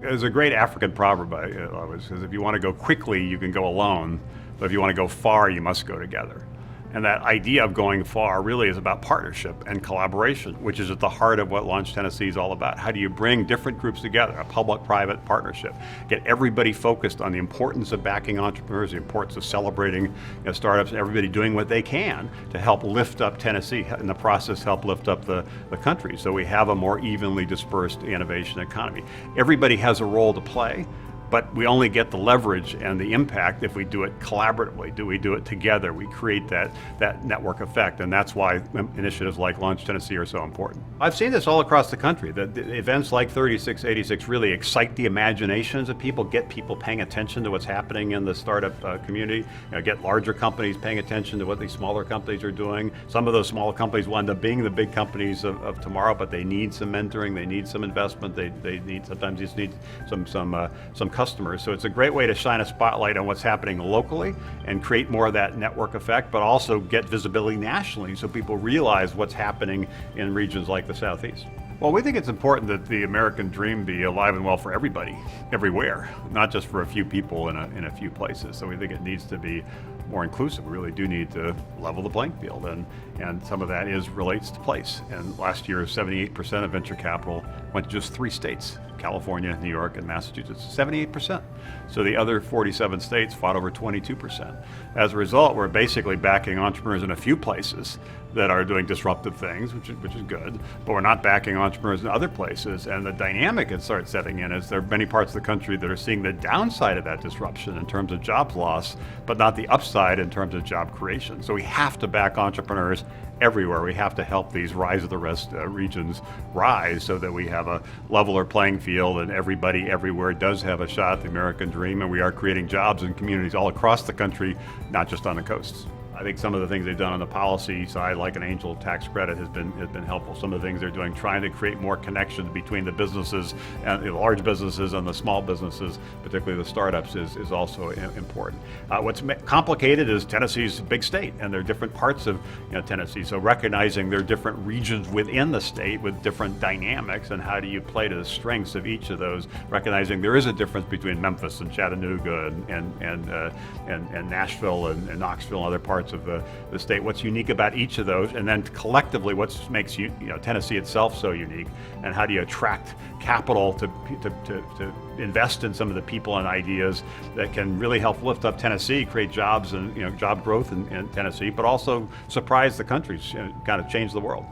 There's a great African proverb which says, if you want to go quickly, you can go alone, but if you want to go far, you must go together. And that idea of going far really is about partnership and collaboration, which is at the heart of what Launch Tennessee is all about. How do you bring different groups together, a public-private partnership, get everybody focused on the importance of backing entrepreneurs, the importance of celebrating startups, and everybody doing what they can to help lift up Tennessee, in the process help lift up the country, so we have a more evenly dispersed innovation economy. Everybody has a role to play, but we only get the leverage and the impact if we do it collaboratively. We do it together. We create that network effect, and that's why initiatives like Launch Tennessee are so important. I've seen this all across the country. The events like 3686 really excite the imaginations of people, get people paying attention to what's happening in the startup community, get larger companies paying attention to what these smaller companies are doing. Some of those smaller companies will end up being the big companies of tomorrow, but they need some mentoring, they need some investment, they need, sometimes just need some customers. So it's a great way to shine a spotlight on what's happening locally and create more of that network effect, but also get visibility nationally so people realize what's happening in regions like the Southeast. Well, we think it's important that the American dream be alive and well for everybody, everywhere, not just for a few people in a few places. So we think it needs to be more inclusive. We really do need to level the playing field, and some of that relates to place. And last year, 78% of venture capital went to just 3 states, California, New York, and Massachusetts, 78%. So the other 47 states fought over 22%. As a result, we're basically backing entrepreneurs in a few places that are doing disruptive things, which is good, but we're not backing entrepreneurs in other places. And the dynamic that starts setting in is there are many parts of the country that are seeing the downside of that disruption in terms of jobs loss, but not the upside in terms of job creation. So we have to back entrepreneurs everywhere. We have to help these rise of the rest regions rise so that we have a leveler playing field and everybody everywhere does have a shot at the American dream, and we are creating jobs in communities all across the country, not just on the coasts. I think some of the things they've done on the policy side, like an angel tax credit, has been helpful. Some of the things they're doing, trying to create more connections between the businesses and the large businesses and the small businesses, particularly the startups, is also important. What's complicated is Tennessee's a big state, and there are different parts of Tennessee. So recognizing there are different regions within the state with different dynamics, and how do you play to the strengths of each of those? Recognizing there is a difference between Memphis and Chattanooga and Nashville and Knoxville and other parts of the state, what's unique about each of those, and then collectively what makes Tennessee itself so unique, and how do you attract capital to invest in some of the people and ideas that can really help lift up Tennessee, create jobs and job growth in Tennessee, but also surprise the country, kind of change the world.